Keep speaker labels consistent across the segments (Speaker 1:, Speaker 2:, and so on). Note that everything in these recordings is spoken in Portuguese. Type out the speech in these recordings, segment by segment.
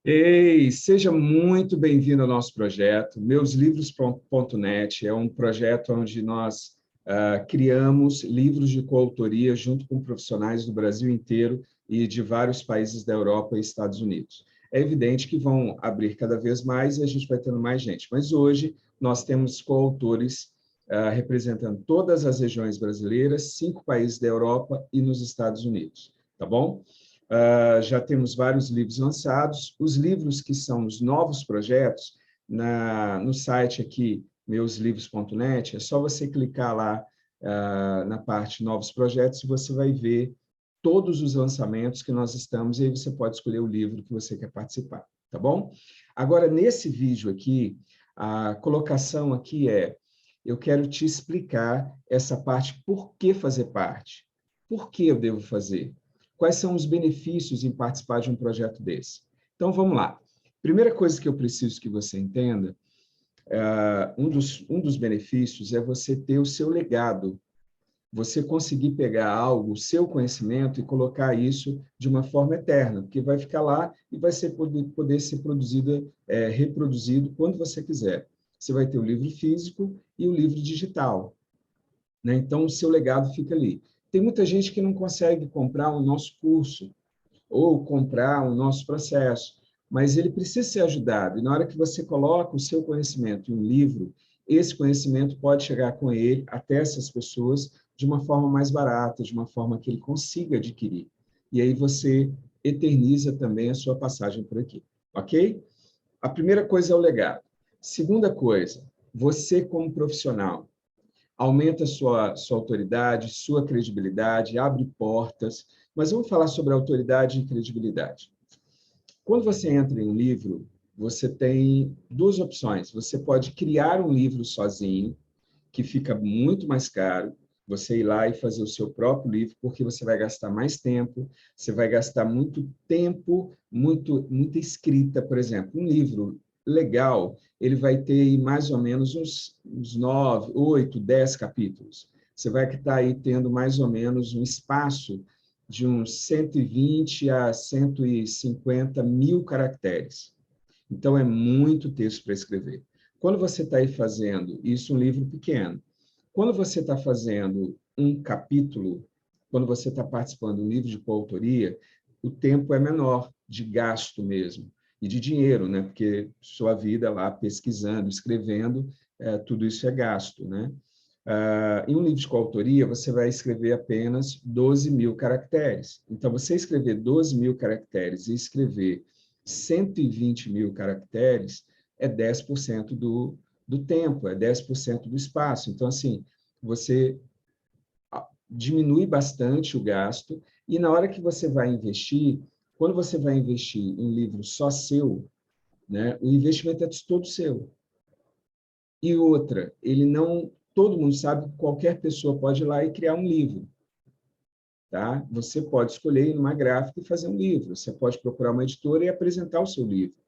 Speaker 1: Ei, seja muito bem-vindo ao nosso projeto. Meuslivros.net é um projeto onde nós criamos livros de coautoria junto com profissionais do Brasil inteiro e de vários países da Europa e Estados Unidos. É evidente que vão abrir cada vez mais e a gente vai tendo mais gente, mas hoje nós temos coautores representando todas as regiões brasileiras, 5 países da Europa e nos Estados Unidos, tá bom? Já temos vários livros lançados. Os livros que são os novos projetos, no site aqui, meuslivros.net, é só você clicar lá na parte Novos Projetos e você vai ver todos os lançamentos que nós estamos, e aí você pode escolher o livro que você quer participar, tá bom? Agora, nesse vídeo aqui, a colocação aqui eu quero te explicar essa parte, por que fazer parte? Por que eu devo fazer? Quais são os benefícios em participar de um projeto desse? Então, vamos lá. Primeira coisa que eu preciso que você entenda, um dos benefícios é você ter o seu legado, você conseguir pegar algo, o seu conhecimento, e colocar isso de uma forma eterna, porque vai ficar lá e vai poder ser reproduzido quando você quiser. Você vai ter o livro físico e o livro digital, né? Então, o seu legado fica ali. Tem muita gente que não consegue comprar o nosso curso ou comprar o nosso processo, mas ele precisa ser ajudado. E na hora que você coloca o seu conhecimento em um livro, esse conhecimento pode chegar com ele até essas pessoas de uma forma mais barata, de uma forma que ele consiga adquirir. E aí você eterniza também a sua passagem por aqui, ok? A primeira coisa é o legado. Segunda coisa, você como profissional, aumenta sua autoridade, sua credibilidade, abre portas. Mas vamos falar sobre autoridade e credibilidade. Quando você entra em um livro, você tem duas opções. Você pode criar um livro sozinho, que fica muito mais caro, você ir lá e fazer o seu próprio livro, porque você vai gastar mais tempo, você vai gastar muito tempo, muita escrita. Por exemplo, um livro legal, ele vai ter mais ou menos uns 9, 8, 10 capítulos. Você vai estar aí tendo mais ou menos um espaço de uns 120 a 150 mil caracteres. Então, é muito texto para escrever. Quando você está aí fazendo isso, um livro pequeno, quando você está fazendo um capítulo, quando você está participando de um livro de coautoria, o tempo é menor de gasto mesmo, e de dinheiro, né? Porque sua vida lá pesquisando, escrevendo, tudo isso é gasto, né? Em um livro de coautoria, você vai escrever apenas 12 mil caracteres. Então, você escrever 12 mil caracteres e escrever 120 mil caracteres é 10% do tempo, é 10% do espaço. Então, assim, você diminui bastante o gasto, e na hora que você vai investir, quando você vai investir em um livro só seu, né, o investimento é todo seu. E outra, todo mundo sabe que qualquer pessoa pode ir lá e criar um livro. Tá? Você pode escolher ir numa gráfica e fazer um livro, você pode procurar uma editora e apresentar o seu livro,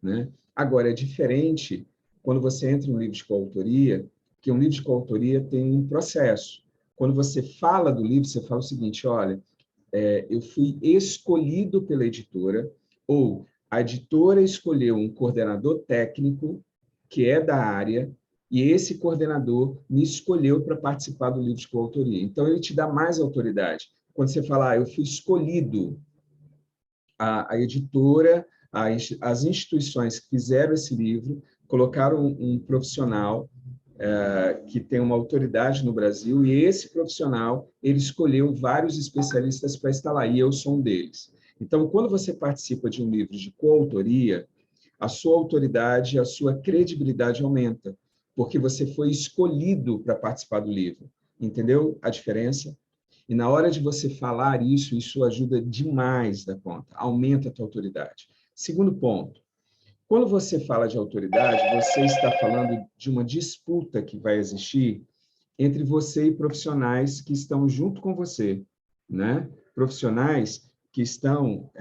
Speaker 1: né? Agora, é diferente quando você entra em um livro de coautoria, que um livro de coautoria tem um processo. Quando você fala do livro, você fala o seguinte: olha, eu fui escolhido pela editora, ou a editora escolheu um coordenador técnico que é da área, e esse coordenador me escolheu para participar do livro de coautoria. Então, ele te dá mais autoridade. Quando você fala, eu fui escolhido, a editora, as instituições que fizeram esse livro, colocaram um profissional que tem uma autoridade no Brasil, e esse profissional, ele escolheu vários especialistas para estar lá, e eu sou um deles. Então, quando você participa de um livro de coautoria, a sua autoridade, a sua credibilidade aumenta, porque você foi escolhido para participar do livro. Entendeu a diferença? E na hora de você falar isso, isso ajuda demais da conta, aumenta a tua autoridade. Segundo ponto, quando você fala de autoridade, você está falando de uma disputa que vai existir entre você e profissionais que estão junto com você, né? Profissionais que estão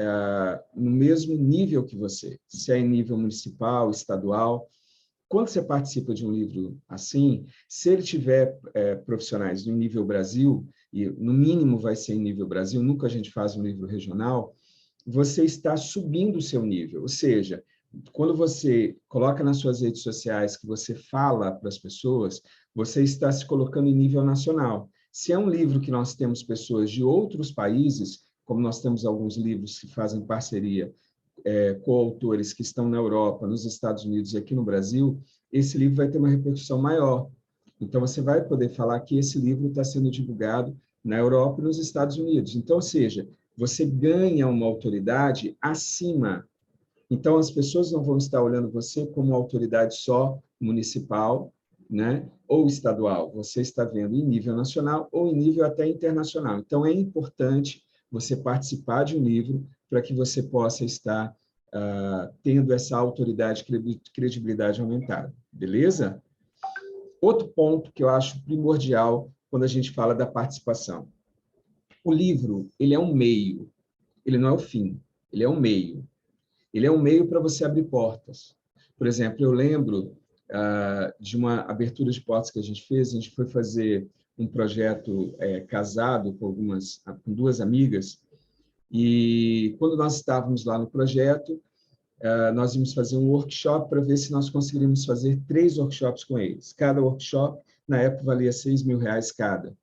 Speaker 1: no mesmo nível que você, se é em nível municipal, estadual. Quando você participa de um livro assim, se ele tiver profissionais no nível Brasil, e no mínimo vai ser em nível Brasil, nunca a gente faz um livro regional, você está subindo o seu nível. Ou seja, quando você coloca nas suas redes sociais que você fala para as pessoas, você está se colocando em nível nacional. Se é um livro que nós temos pessoas de outros países, como nós temos alguns livros que fazem parceria com autores que estão na Europa, nos Estados Unidos e aqui no Brasil, esse livro vai ter uma repercussão maior. Então, você vai poder falar que esse livro está sendo divulgado na Europa e nos Estados Unidos. Então, ou seja, você ganha uma autoridade acima. Então, as pessoas não vão estar olhando você como autoridade só municipal, né, ou estadual. Você está vendo em nível nacional ou em nível até internacional. Então, é importante você participar de um livro para que você possa estar tendo essa autoridade, credibilidade aumentada. Beleza? Outro ponto que eu acho primordial quando a gente fala da participação. O livro, ele é um meio, ele não é o fim, ele é um meio. Ele é um meio para você abrir portas. Por exemplo, eu lembro de uma abertura de portas que a gente fez. A gente foi fazer um projeto casado com duas amigas, e quando nós estávamos lá no projeto, nós íamos fazer um workshop para ver se nós conseguiríamos fazer 3 workshops com eles. Cada workshop, na época, valia R$6.000 cada.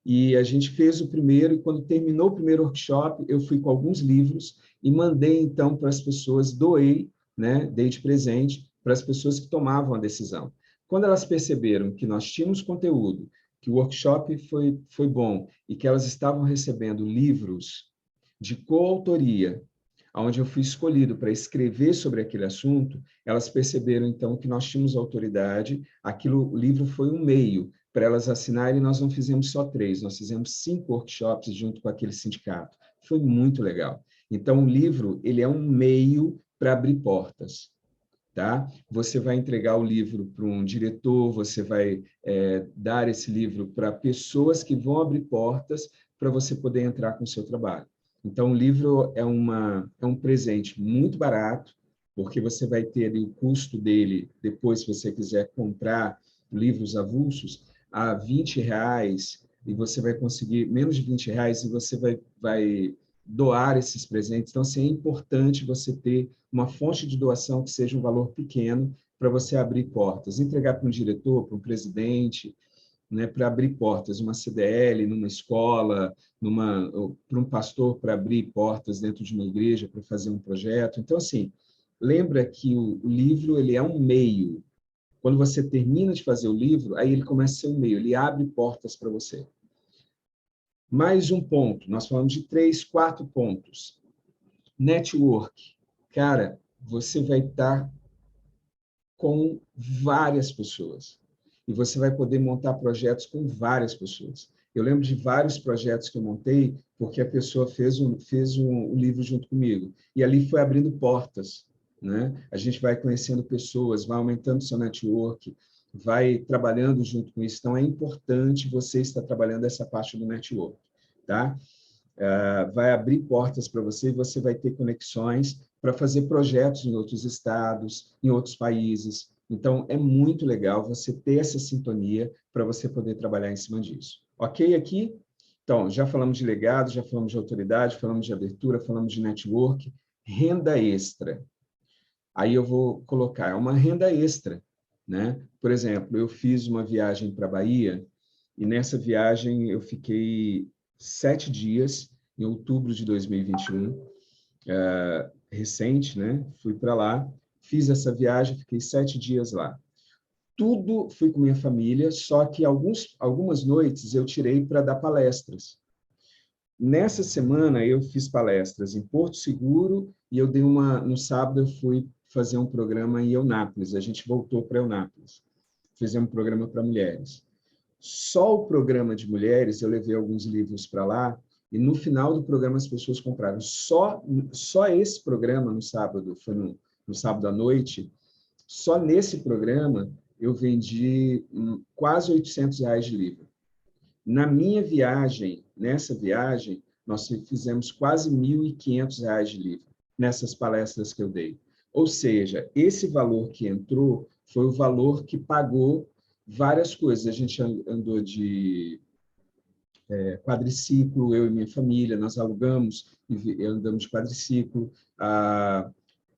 Speaker 1: E a gente fez o primeiro, e quando terminou o primeiro workshop, eu fui com alguns livros e mandei, então, para as pessoas, doei, né, dei de presente para as pessoas que tomavam a decisão. Quando elas perceberam que nós tínhamos conteúdo, que o workshop foi bom e que elas estavam recebendo livros de coautoria, onde eu fui escolhido para escrever sobre aquele assunto, elas perceberam, então, que nós tínhamos autoridade, o livro foi um meio para elas assinarem, e nós não fizemos só 3, nós fizemos 5 workshops junto com aquele sindicato. Foi muito legal. Então, o livro, ele é um meio para abrir portas. Tá? Você vai entregar o livro para um diretor, você vai dar esse livro para pessoas que vão abrir portas para você poder entrar com o seu trabalho. Então, o livro é um presente muito barato, porque você vai ter ali o custo dele, depois, se você quiser comprar livros avulsos, a R$20, e você vai conseguir menos de R$20, e você vai doar esses presentes. Então, assim, é importante você ter uma fonte de doação que seja um valor pequeno para você abrir portas, entregar para um diretor, para um presidente, né, para abrir portas, uma CDL, numa escola, para um pastor, para abrir portas dentro de uma igreja, para fazer um projeto. Então, assim, lembra que o livro, ele é um meio. Quando você termina de fazer o livro, aí ele começa a ser um meio, ele abre portas para você. Mais um ponto, nós falamos de 3, 4 pontos. Network. Cara, você vai estar com várias pessoas. E você vai poder montar projetos com várias pessoas. Eu lembro de vários projetos que eu montei, porque a pessoa fez um livro junto comigo. E ali foi abrindo portas, né? A gente vai conhecendo pessoas, vai aumentando seu network, vai trabalhando junto com isso. Então, é importante você estar trabalhando essa parte do network, tá? Vai abrir portas para você, e você vai ter conexões para fazer projetos em outros estados, em outros países. Então, é muito legal você ter essa sintonia para você poder trabalhar em cima disso. Ok aqui? Então, já falamos de legado, já falamos de autoridade, falamos de abertura, falamos de network, renda extra. Aí eu vou colocar, é uma renda extra, né? Por exemplo, eu fiz uma viagem para a Bahia, e nessa viagem eu fiquei 7 dias, em outubro de 2021, recente, né? Fui para lá, fiz essa viagem, fiquei 7 dias lá. Tudo fui com minha família, só que algumas noites eu tirei para dar palestras. Nessa semana eu fiz palestras em Porto Seguro, e eu dei no sábado eu fui fazer um programa em Eunápolis, a gente voltou para Eunápolis. Fizemos um programa para mulheres. Só o programa de mulheres, eu levei alguns livros para lá, e no final do programa as pessoas compraram. Só esse programa no sábado, foi no sábado à noite, só nesse programa eu vendi quase R$800 de livro. Na minha viagem, nessa viagem, nós fizemos quase R$1.500 de livro, nessas palestras que eu dei. Ou seja, esse valor que entrou foi o valor que pagou várias coisas. A gente andou quadriciclo, eu e minha família, nós alugamos e andamos de quadriciclo.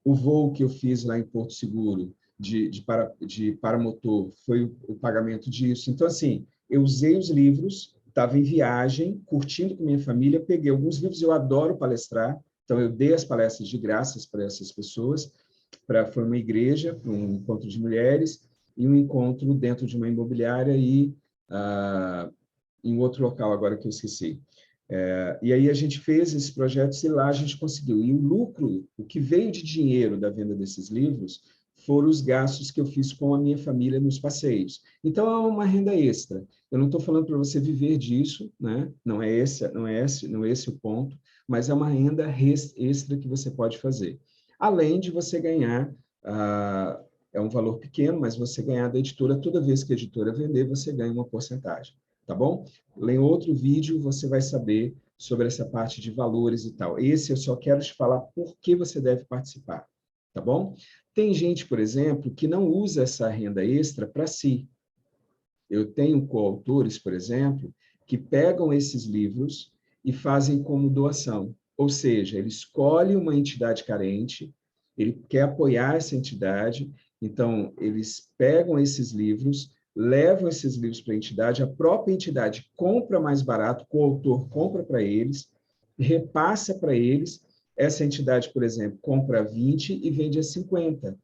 Speaker 1: O voo que eu fiz lá em Porto Seguro, de paramotor, foi o pagamento disso. Então, assim, eu usei os livros, estava em viagem, curtindo com minha família, peguei alguns livros, eu adoro palestrar, então eu dei as palestras de graças para essas pessoas, foi uma igreja, um encontro de mulheres, e um encontro dentro de uma imobiliária e em outro local agora que eu esqueci. E aí a gente fez esses projetos e lá a gente conseguiu. E o lucro, o que veio de dinheiro da venda desses livros, foram os gastos que eu fiz com a minha família nos passeios. Então, é uma renda extra. Eu não estou falando para você viver disso, né? Não é esse o ponto, mas é uma renda extra que você pode fazer. Além de você ganhar, é um valor pequeno, mas você ganhar da editora, toda vez que a editora vender, você ganha uma porcentagem, tá bom? Em outro vídeo, você vai saber sobre essa parte de valores e tal. Esse eu só quero te falar por que você deve participar, tá bom? Tem gente, por exemplo, que não usa essa renda extra para si. Eu tenho coautores, por exemplo, que pegam esses livros e fazem como doação. Ou seja, ele escolhe uma entidade carente, ele quer apoiar essa entidade, então eles pegam esses livros, levam esses livros para a entidade, a própria entidade compra mais barato, o coautor compra para eles, repassa para eles, essa entidade, por exemplo, compra 20 e vende a 50.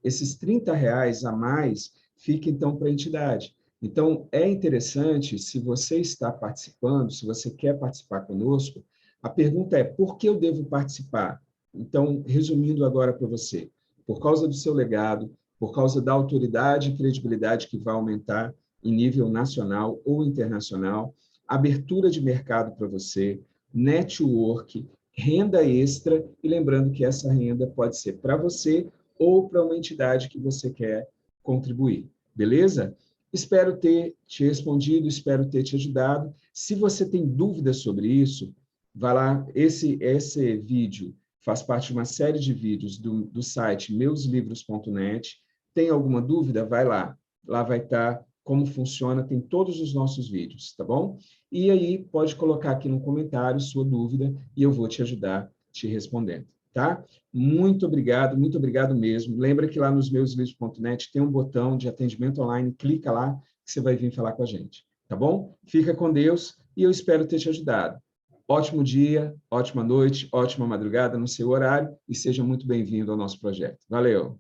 Speaker 1: Esses R$ 30 a mais fica, então, para a entidade. Então, é interessante, se você está participando, se você quer participar conosco, a pergunta é, por que eu devo participar? Então, resumindo agora para você, por causa do seu legado, por causa da autoridade e credibilidade que vai aumentar em nível nacional ou internacional, abertura de mercado para você, network, renda extra, e lembrando que essa renda pode ser para você ou para uma entidade que você quer contribuir, beleza? Espero ter te respondido, espero ter te ajudado. Se você tem dúvidas sobre isso, vá lá, esse vídeo faz parte de uma série de vídeos do site meuslivros.net. Tem alguma dúvida? Vai lá. Lá vai estar como funciona, tem todos os nossos vídeos, tá bom? E aí pode colocar aqui no comentário sua dúvida e eu vou te ajudar te respondendo, tá? Muito obrigado mesmo. Lembra que lá nos meuslivros.net tem um botão de atendimento online, clica lá que você vai vir falar com a gente, tá bom? Fica com Deus e eu espero ter te ajudado. Ótimo dia, ótima noite, ótima madrugada no seu horário e seja muito bem-vindo ao nosso projeto. Valeu!